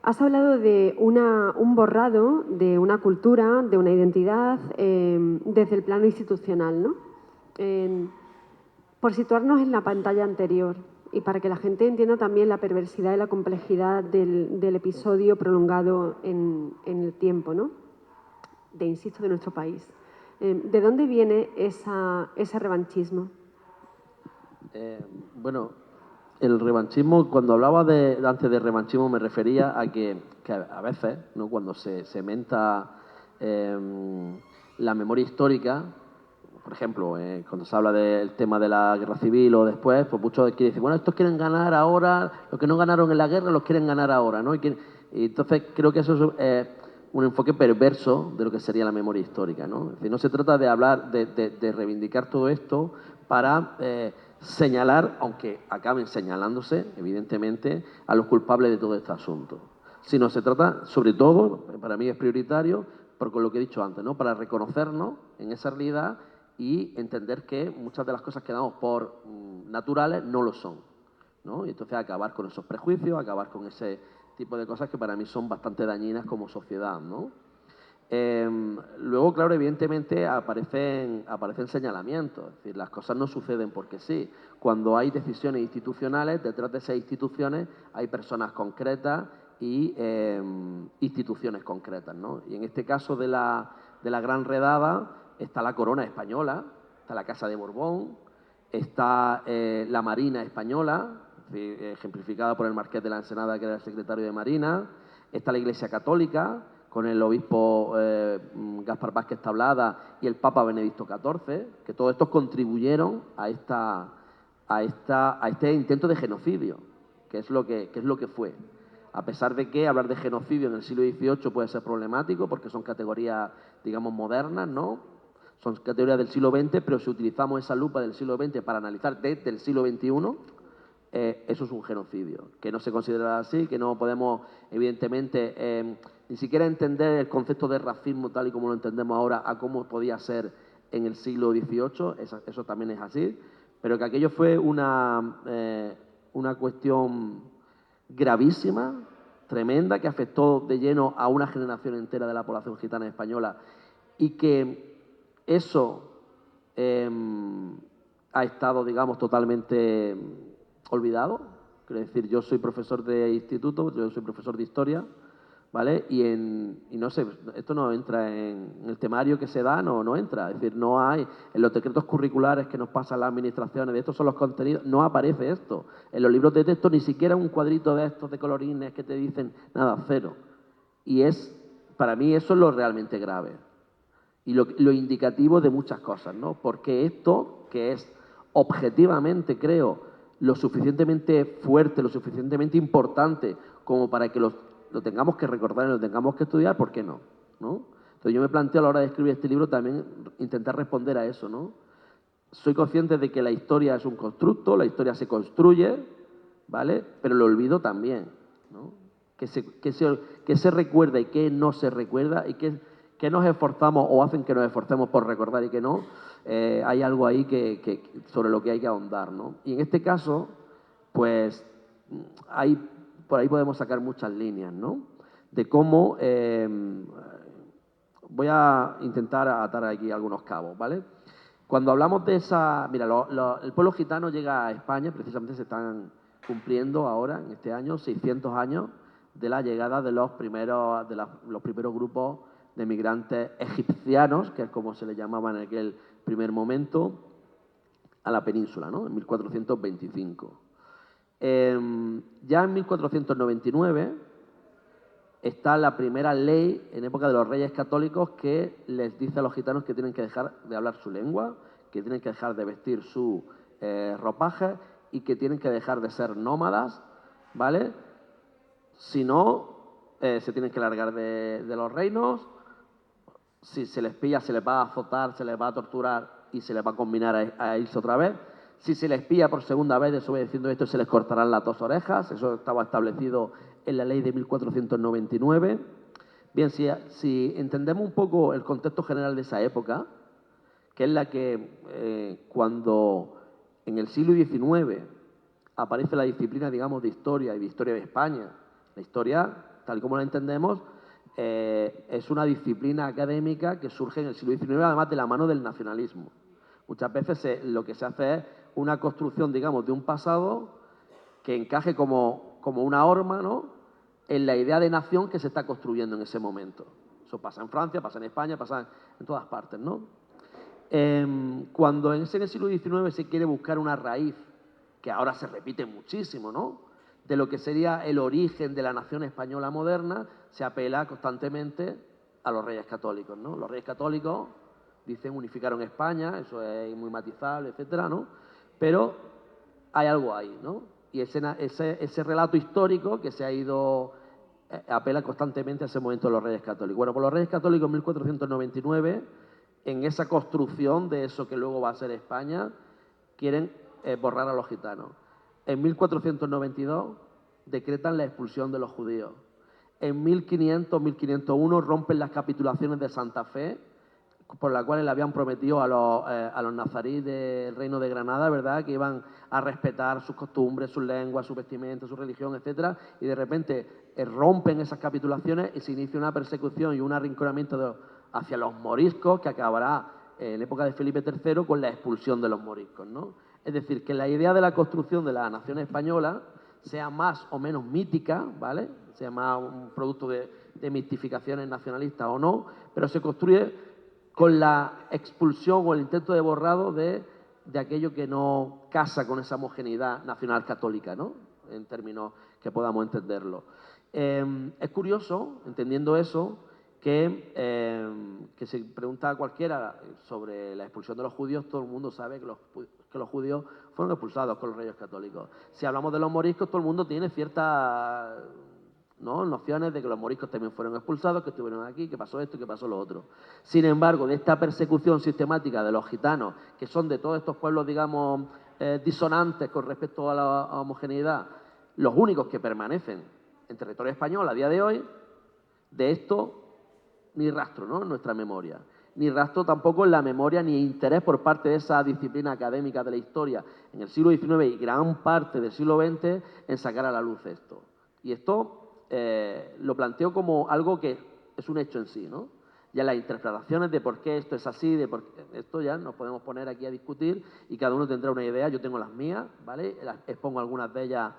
Has hablado de un borrado de una cultura, de una identidad, desde el plano institucional, ¿no? Por situarnos en la pantalla anterior y para que la gente entienda también la perversidad y la complejidad del episodio prolongado en el tiempo, ¿no? Insisto, de nuestro país. ¿De dónde viene ese revanchismo? Bueno, el revanchismo, cuando hablaba antes de revanchismo, me refería a que a veces, ¿no?, cuando se menta la memoria histórica, por ejemplo, cuando se habla del tema de la guerra civil o después, pues muchos quieren decir, bueno, estos quieren ganar ahora, los que no ganaron en la guerra los quieren ganar ahora, ¿no? Y entonces creo que eso es un enfoque perverso de lo que sería la memoria histórica, ¿no? Es decir, no se trata de hablar, de reivindicar todo esto para señalar, aunque acaben señalándose, evidentemente, a los culpables de todo este asunto. Sino se trata, sobre todo, para mí es prioritario, por lo que he dicho antes, ¿no?, para reconocernos en esa realidad y entender que muchas de las cosas que damos por naturales no lo son, ¿no? Y entonces acabar con esos prejuicios, acabar con ese tipo de cosas que para mí son bastante dañinas como sociedad, ¿no? Luego, claro, evidentemente aparecen señalamientos, es decir, las cosas no suceden porque sí. Cuando hay decisiones institucionales, detrás de esas instituciones hay personas concretas y instituciones concretas, ¿no? Y en este caso de la Gran Redada está la corona española, está la Casa de Borbón, está la Marina española, ejemplificada por el Marqués de la Ensenada, que era el secretario de Marina, está la Iglesia Católica, con el obispo Gaspar Vázquez Tablada y el Papa Benedicto XIV, que todos estos contribuyeron a este intento de genocidio, que es lo que fue. A pesar de que hablar de genocidio en el siglo XVIII puede ser problemático, porque son categorías, digamos, modernas, ¿no? Son categorías del siglo XX, pero si utilizamos esa lupa del siglo XX para analizar desde el siglo XXI, eso es un genocidio, que no se considera así, que no podemos, evidentemente, ni siquiera entender el concepto de racismo tal y como lo entendemos ahora a cómo podía ser en el siglo XVIII, eso también es así, pero que aquello fue una cuestión gravísima, tremenda, que afectó de lleno a una generación entera de la población gitana española y que eso ha estado, digamos, totalmente olvidado. Quiero decir, yo soy profesor de instituto, yo soy profesor de historia, ¿vale? Y no sé, esto no entra en el temario que se da, no entra. Es decir, no hay, en los decretos curriculares que nos pasan las administraciones, de estos son los contenidos, no aparece esto. En los libros de texto ni siquiera un cuadrito de estos de colorines que te dicen nada, cero. Y para mí eso es lo realmente grave. Y lo indicativo de muchas cosas, ¿no? Porque esto, que es objetivamente, creo, lo suficientemente fuerte, lo suficientemente importante como para que lo tengamos que recordar y lo tengamos que estudiar, ¿por qué no? Entonces yo me planteo a la hora de escribir este libro también intentar responder a eso, ¿no? Soy consciente de que la historia es un constructo, la historia se construye, ¿vale? Pero el olvido también, ¿no? Que se recuerda y que no se recuerda y que nos esforzamos o hacen que nos esforcemos por recordar y que no, hay algo ahí sobre lo que hay que ahondar, ¿no? Y en este caso, pues, por ahí podemos sacar muchas líneas, ¿no? De cómo, voy a intentar atar aquí algunos cabos, ¿vale? Cuando hablamos de mira, el pueblo gitano llega a España, precisamente se están cumpliendo ahora, en este año, 600 años de la llegada de los primeros grupos de migrantes egipcianos, que es como se les llamaba en aquel primer momento, a la península, ¿no? En 1425. Ya en 1499 está la primera ley en época de los Reyes Católicos que les dice a los gitanos que tienen que dejar de hablar su lengua, que tienen que dejar de vestir su ropaje y que tienen que dejar de ser nómadas, ¿vale? Si no, se tienen que largar de los reinos. Si se les pilla, se les va a azotar, se les va a torturar y se les va a combinar a irse otra vez. Si se les pilla por segunda vez desobedeciendo esto, se les cortarán las 2 orejas. Eso estaba establecido en la ley de 1499. Bien, si entendemos un poco el contexto general de esa época, que es la que cuando en el siglo XIX aparece la disciplina, digamos, de historia y de historia de España. La historia, tal y como la entendemos, es una disciplina académica que surge en el siglo XIX, además de la mano del nacionalismo. Muchas veces lo que se hace es una construcción, digamos, de un pasado que encaje como una horma, ¿no?, en la idea de nación que se está construyendo en ese momento. Eso pasa en Francia, pasa en España, pasa en todas partes, ¿no? Cuando en el siglo XIX se quiere buscar una raíz, que ahora se repite muchísimo, ¿no?, de lo que sería el origen de la nación española moderna, se apela constantemente a los Reyes Católicos, ¿no? Los Reyes Católicos dicen unificaron España, eso es muy matizable, etcétera, ¿no? Pero hay algo ahí, ¿no? Y ese relato histórico que se ha ido, apela constantemente a ese momento de los Reyes Católicos. Bueno, pues los Reyes Católicos en 1499, en esa construcción de eso que luego va a ser España, quieren borrar a los gitanos. En 1492 decretan la expulsión de los judíos. En 1500, 1501 rompen las capitulaciones de Santa Fe, por las cuales le habían prometido a los nazaríes del Reino de Granada, ¿verdad?, que iban a respetar sus costumbres, sus lenguas, su vestimenta, su religión, etcétera, y de repente rompen esas capitulaciones y se inicia una persecución y un arrinconamiento hacia los moriscos que acabará en época de Felipe III con la expulsión de los moriscos, ¿no? Es decir, que la idea de la construcción de la nación española sea más o menos mítica, ¿vale?, sea más un producto de mistificaciones nacionalistas o no, pero se construye con la expulsión o el intento de borrado de aquello que no casa con esa homogeneidad nacional católica, ¿no?, en términos que podamos entenderlo. Es curioso, entendiendo eso, que se pregunta a cualquiera sobre la expulsión de los judíos, todo el mundo sabe que los judíos fueron expulsados con los Reyes Católicos. Si hablamos de los moriscos, todo el mundo tiene ciertas, ¿no?, nociones de que los moriscos también fueron expulsados, que estuvieron aquí, que pasó esto y que pasó lo otro. Sin embargo, de esta persecución sistemática de los gitanos, que son de todos estos pueblos, digamos, disonantes con respecto a la homogeneidad, los únicos que permanecen en territorio español a día de hoy, de esto ni rastro, ¿no?, en nuestra memoria. Ni rastro tampoco en la memoria ni interés por parte de esa disciplina académica de la historia en el siglo XIX y gran parte del siglo XX en sacar a la luz esto. Y esto lo planteo como algo que es un hecho en sí, ¿no? Ya las interpretaciones de por qué esto es así, de por qué esto ya nos podemos poner aquí a discutir y cada uno tendrá una idea. Yo tengo las mías, ¿vale? Las expongo algunas de ellas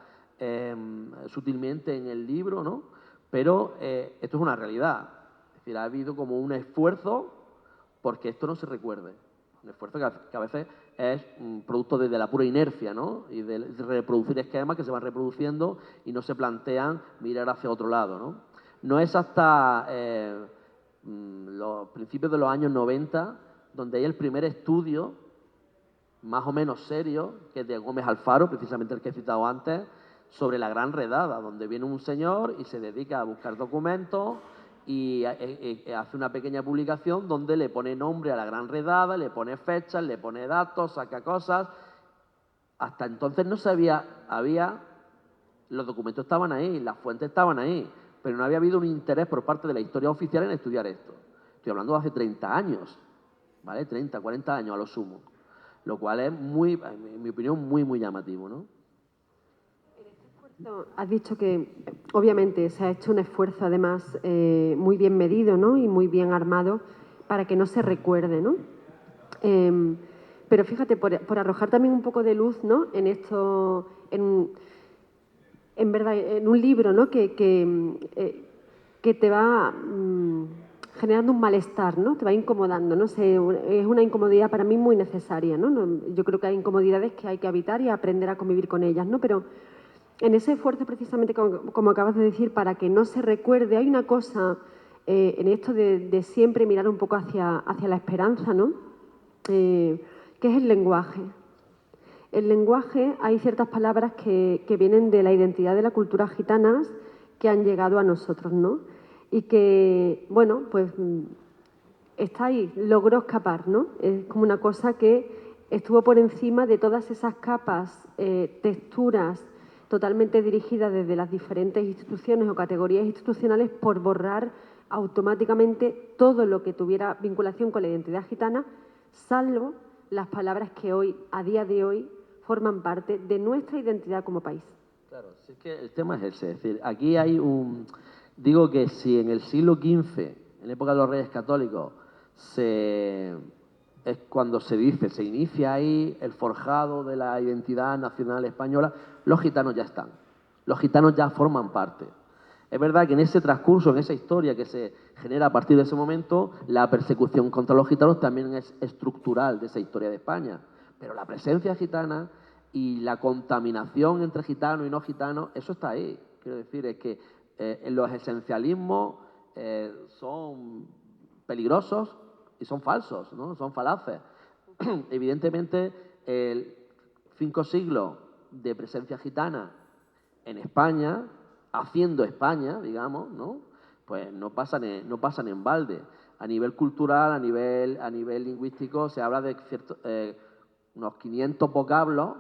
sutilmente en el libro, ¿no? Pero esto es una realidad. Es decir, ha habido como un esfuerzo porque esto no se recuerde. Un esfuerzo que a veces es producto de la pura inercia, ¿no?, y de reproducir esquemas que se van reproduciendo y no se plantean mirar hacia otro lado, ¿no? No es hasta los principios de los años 90 donde hay el primer estudio más o menos serio, que es de Gómez Alfaro, precisamente el que he citado antes, sobre la Gran Redada, donde viene un señor y se dedica a buscar documentos y hace una pequeña publicación donde le pone nombre a la Gran Redada, le pone fechas, le pone datos, saca cosas. Hasta entonces no sabía, los documentos estaban ahí, las fuentes estaban ahí, pero no había habido un interés por parte de la historia oficial en estudiar esto. Estoy hablando de hace 30 años, ¿vale? 30, 40 años a lo sumo, lo cual es muy, en mi opinión, muy, muy llamativo, ¿no? Has dicho que obviamente se ha hecho un esfuerzo además muy bien medido, ¿no?, y muy bien armado para que no se recuerde, ¿no? Pero fíjate, por arrojar también un poco de luz, ¿no?, en esto, en verdad, en un libro, ¿no?, que te va generando un malestar, ¿no? Te va incomodando, ¿no? Es una incomodidad para mí muy necesaria, ¿no? Yo creo que hay incomodidades que hay que evitar y aprender a convivir con ellas, ¿no? Pero en ese esfuerzo, precisamente, como acabas de decir, para que no se recuerde, hay una cosa en esto de siempre mirar un poco hacia la esperanza, ¿no? Que es el lenguaje. El lenguaje, hay ciertas palabras que vienen de la identidad de la cultura gitanas que han llegado a nosotros, ¿no? Y que, bueno, pues está ahí, logró escapar, ¿no? Es como una cosa que estuvo por encima de todas esas capas, texturas totalmente dirigidas desde las diferentes instituciones o categorías institucionales por borrar automáticamente todo lo que tuviera vinculación con la identidad gitana, salvo las palabras que hoy, a día de hoy, forman parte de nuestra identidad como país. Claro, si es que el tema es ese. Es decir, aquí hay un... Digo que si en el siglo XV, en la época de los Reyes Católicos, es cuando se inicia ahí el forjado de la identidad nacional española, los gitanos ya están. Los gitanos ya forman parte. Es verdad que en ese transcurso, en esa historia que se genera a partir de ese momento, la persecución contra los gitanos también es estructural de esa historia de España. Pero la presencia gitana y la contaminación entre gitanos y no gitanos, eso está ahí. Quiero decir, es que los esencialismos son peligrosos y son falsos, ¿no? Son falaces. Evidentemente, 5 siglos de presencia gitana en España, haciendo España, digamos, ¿no? Pues no pasan en balde. A nivel cultural, a nivel lingüístico, se habla de unos 500 vocablos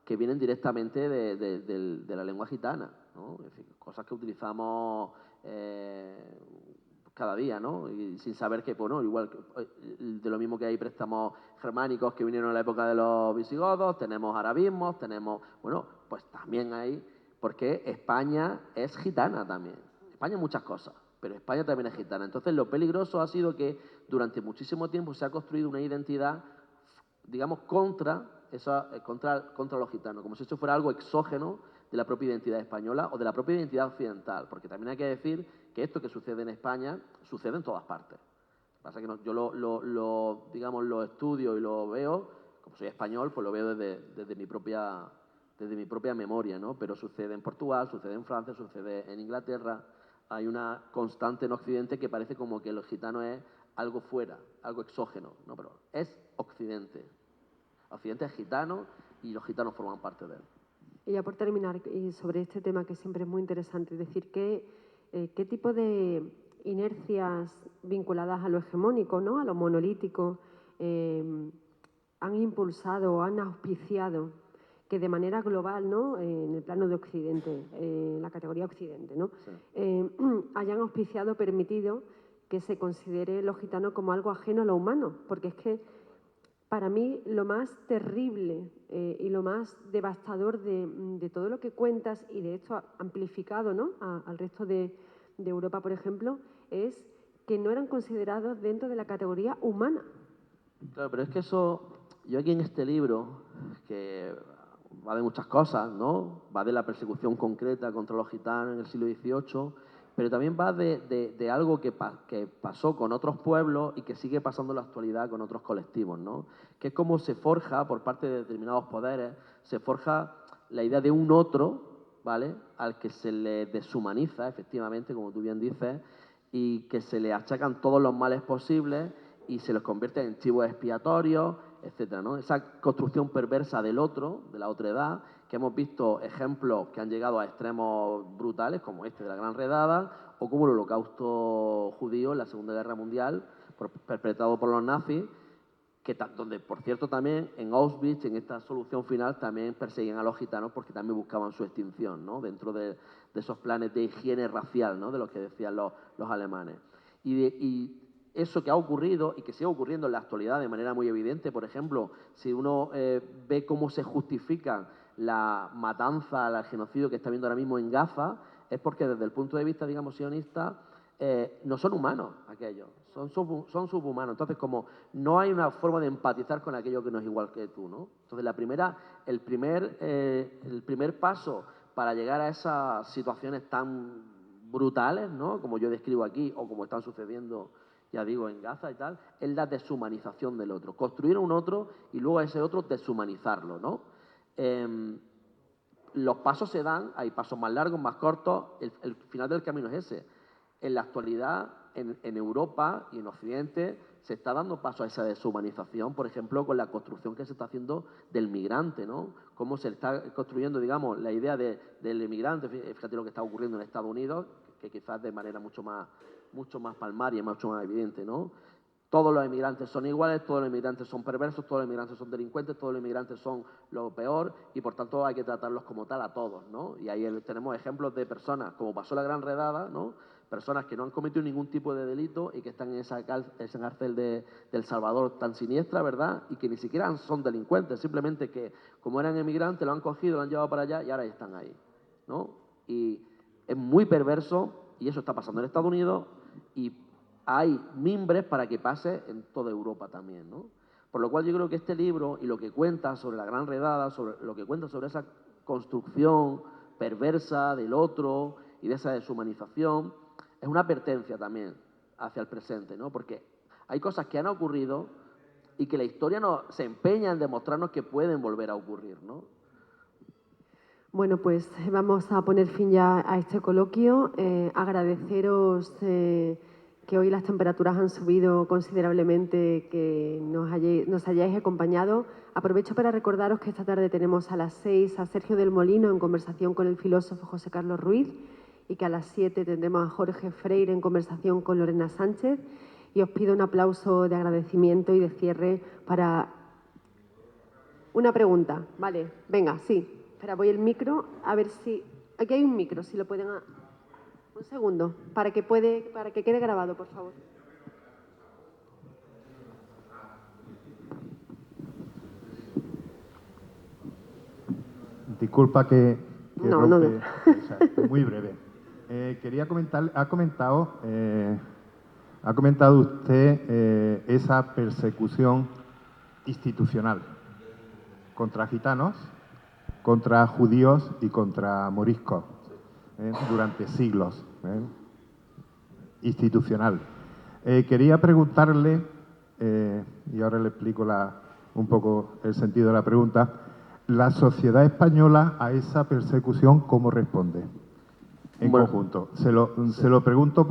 que vienen directamente de la lengua gitana, ¿no? Es decir, cosas que utilizamos cada día, ¿no? Y sin saber que, bueno, igual de lo mismo que hay préstamos germánicos que vinieron en la época de los visigodos, tenemos arabismos, bueno, pues también hay, porque España es gitana también. España es muchas cosas, pero España también es gitana. Entonces, lo peligroso ha sido que durante muchísimo tiempo se ha construido una identidad, digamos, contra los gitanos, como si eso fuera algo exógeno de la propia identidad española o de la propia identidad occidental, porque también hay que decir que esto que sucede en España sucede en todas partes. Lo que pasa es que yo digamos, lo estudio y lo veo, como soy español, pues lo veo desde mi propia memoria, ¿no? Pero sucede en Portugal, sucede en Francia, sucede en Inglaterra. Hay una constante en Occidente que parece como que los gitanos es algo fuera, algo exógeno, ¿no? Pero es Occidente. Occidente es gitano y los gitanos forman parte de él. Y ya por terminar, y sobre este tema que siempre es muy interesante, es decir, ¿qué tipo de inercias vinculadas a lo hegemónico, ¿no? A lo monolítico, han impulsado o han auspiciado que de manera global, ¿no? En el plano de Occidente, la categoría Occidente, ¿no? Sí. Hayan auspiciado, permitido que se considere lo gitano como algo ajeno a lo humano, porque es que para mí lo más terrible y lo más devastador de todo lo que cuentas, y de hecho amplificado, ¿no? Al resto de Europa, por ejemplo, es que no eran considerados dentro de la categoría humana. Claro, pero es que eso, yo aquí en este libro, que va de muchas cosas, ¿no? Va de la persecución concreta contra los gitanos en el siglo XVIII, pero también va de algo que pasó con otros pueblos y que sigue pasando en la actualidad con otros colectivos, ¿no? Que es como se forja, por parte de determinados poderes, se forja la idea de un otro, ¿vale? Al que se le deshumaniza, efectivamente, como tú bien dices, y que se le achacan todos los males posibles y se los convierte en chivos expiatorios, etcétera, ¿no? Esa construcción perversa del otro, de la otredad, que hemos visto ejemplos que han llegado a extremos brutales, como este de la Gran Redada, o como el Holocausto judío en la Segunda Guerra Mundial, perpetrado por los nazis, donde, por cierto, también en Auschwitz, en esta solución final, también perseguían a los gitanos porque también buscaban su extinción, ¿no? Dentro de esos planes de higiene racial, ¿no? De los que decían los alemanes. Y eso que ha ocurrido y que sigue ocurriendo en la actualidad de manera muy evidente, por ejemplo, si uno ve cómo se justifica la matanza, el genocidio que está viendo ahora mismo en Gaza, es porque desde el punto de vista, digamos, sionista, no son humanos aquellos, son subhumanos. Entonces, como no hay una forma de empatizar con aquello que no es igual que tú, ¿no? Entonces, el primer paso para llegar a esas situaciones tan brutales, ¿no? Como yo describo aquí o como están sucediendo ya digo, en Gaza y tal, es la deshumanización del otro. Construir un otro y luego a ese otro deshumanizarlo, ¿no? Los pasos se dan, hay pasos más largos, más cortos, el final del camino es ese. En la actualidad, en Europa y en Occidente, se está dando paso a esa deshumanización, por ejemplo, con la construcción que se está haciendo del migrante, ¿no? Cómo se está construyendo, digamos, la idea del inmigrante. Fíjate lo que está ocurriendo en Estados Unidos, que quizás de manera mucho más palmaria, mucho más evidente, ¿no? Todos los inmigrantes son iguales, todos los inmigrantes son perversos, todos los inmigrantes son delincuentes, todos los inmigrantes son lo peor y por tanto hay que tratarlos como tal a todos, ¿no? Y ahí tenemos ejemplos de personas, como pasó la Gran Redada, ¿no? Personas que no han cometido ningún tipo de delito y que están en esa cárcel de El Salvador tan siniestra, ¿verdad? Y que ni siquiera son delincuentes, simplemente que como eran inmigrantes lo han cogido, lo han llevado para allá y ahora están ahí, ¿no? Y es muy perverso y eso está pasando en Estados Unidos y hay mimbres para que pase en toda Europa también, ¿no? Por lo cual yo creo que este libro y lo que cuenta sobre la Gran Redada, sobre lo que cuenta sobre esa construcción perversa del otro y de esa deshumanización, es una advertencia también hacia el presente, ¿no? Porque hay cosas que han ocurrido y que la historia se empeña en demostrarnos que pueden volver a ocurrir, ¿no? Bueno, pues vamos a poner fin ya a este coloquio. Agradeceros que hoy las temperaturas han subido considerablemente, que nos hayáis acompañado. Aprovecho para recordaros que esta tarde tenemos a las 6 a Sergio del Molino en conversación con el filósofo José Carlos Ruiz y que a las 7 tendremos a Jorge Freire en conversación con Lorena Sánchez. Y os pido un aplauso de agradecimiento y de cierre para una pregunta. Vale, venga, sí. Espera, voy el micro, a ver si... Aquí hay un micro, si lo pueden... Un segundo, para que quede grabado, por favor. Disculpa que No, rompe, no. o sea, muy breve. Quería comentar, ha comentado usted esa persecución institucional contra gitanos, contra judíos y contra moriscos durante siglos, institucional. Quería preguntarle, y ahora le explico un poco el sentido de la pregunta, ¿la sociedad española a esa persecución cómo responde en conjunto? Se lo pregunto,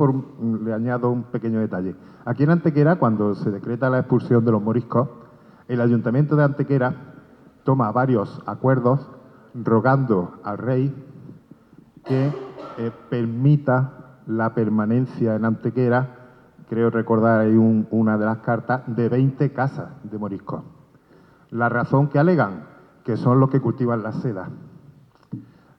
le añado un pequeño detalle. Aquí en Antequera, cuando se decreta la expulsión de los moriscos, el Ayuntamiento de Antequera toma varios acuerdos rogando al rey que permita la permanencia en Antequera, creo recordar ahí una de las cartas, de 20 casas de moriscos. La razón que alegan, que son los que cultivan la seda.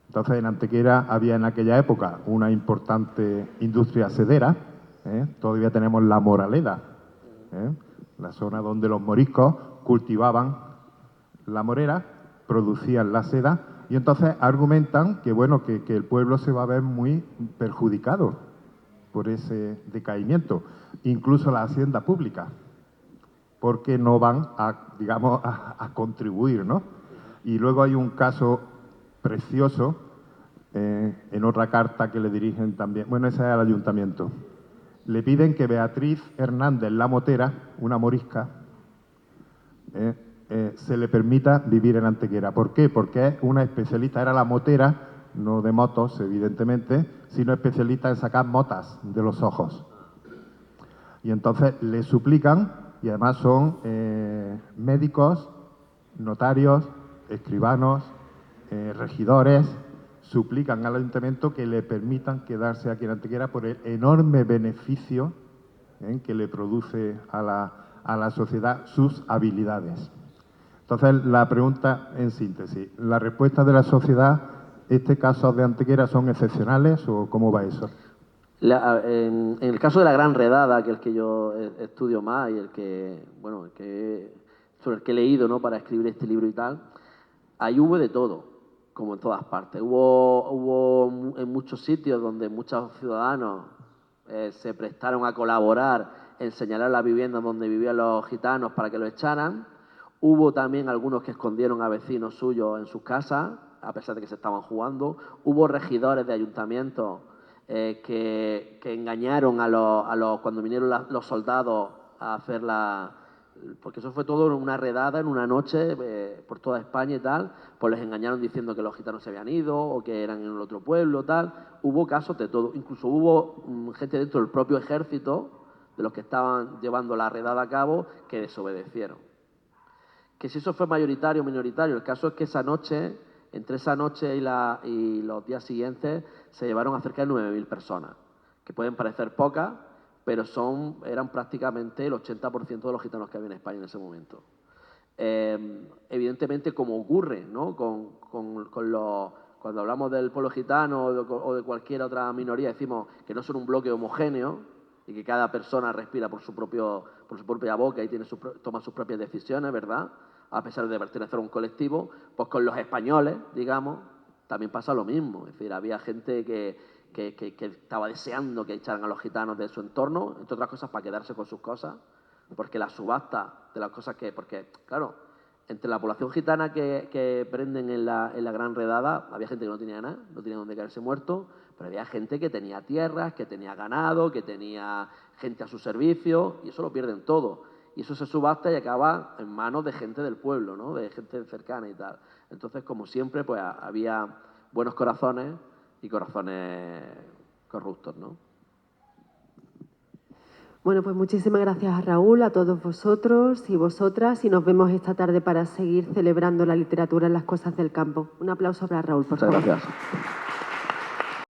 Entonces, en Antequera había en aquella época una importante industria sedera, todavía tenemos la Moraleda, la zona donde los moriscos cultivaban la morera, producían la seda, y entonces argumentan que, bueno, que el pueblo se va a ver muy perjudicado por ese decaimiento, incluso la hacienda pública, porque no van digamos, a contribuir, ¿no? Y luego hay un caso precioso en otra carta que le dirigen también, bueno, esa es al ayuntamiento. Le piden que Beatriz Hernández la Motera, una morisca, se le permita vivir en Antequera. ¿Por qué? Porque es una especialista, era la motera, no de motos, evidentemente, sino especialista en sacar motas de los ojos. Y entonces le suplican, y además son médicos, notarios, escribanos, regidores, suplican al ayuntamiento que le permitan quedarse aquí en Antequera por el enorme beneficio que le produce a la sociedad sus habilidades. Entonces, la pregunta en síntesis, ¿la respuesta de la sociedad, este caso de Antequera, son excepcionales o cómo va eso? En el caso de la Gran Redada, que es el que yo estudio más y sobre el que he leído, ¿no?, para escribir este libro y tal, ahí hubo de todo, como en todas partes. Hubo en muchos sitios donde muchos ciudadanos se prestaron a colaborar en señalar las viviendas donde vivían los gitanos para que los echaran. Hubo también algunos que escondieron a vecinos suyos en sus casas, a pesar de que se estaban jugando. Hubo regidores de ayuntamientos que engañaron a los cuando vinieron los soldados a hacer porque eso fue todo una redada en una noche por toda España y tal, pues les engañaron diciendo que los gitanos se habían ido o que eran en el otro pueblo, tal. Hubo casos de todo, incluso hubo gente dentro del propio ejército, de los que estaban llevando la redada a cabo, que desobedecieron. Que si eso fue mayoritario o minoritario, el caso es que esa noche, entre esa noche y los días siguientes, se llevaron a cerca de 9.000 personas, que pueden parecer pocas, pero eran prácticamente el 80% de los gitanos que había en España en ese momento. Evidentemente, como ocurre, ¿no? Cuando hablamos del pueblo gitano o de cualquier otra minoría, decimos que no son un bloque homogéneo y que cada persona respira por su propia boca y toma sus propias decisiones, ¿verdad? A pesar de pertenecer a un colectivo, pues con los españoles, digamos, también pasa lo mismo. Es decir, había gente que estaba deseando que echaran a los gitanos de su entorno, entre otras cosas para quedarse con sus cosas, porque la subasta de las cosas porque, claro, entre la población gitana que prenden en la gran redada, había gente que no tenía nada, no tenía dónde caerse muerto, pero había gente que tenía tierras, que tenía ganado, que tenía gente a su servicio, y eso lo pierden todo. Y eso se subasta y acaba en manos de gente del pueblo, ¿no? De gente cercana y tal. Entonces, como siempre, pues había buenos corazones y corazones corruptos, ¿no? Bueno, pues muchísimas gracias a Raúl, a todos vosotros y vosotras, y nos vemos esta tarde para seguir celebrando la literatura en las cosas del campo. Un aplauso para Raúl, por favor. Muchas gracias.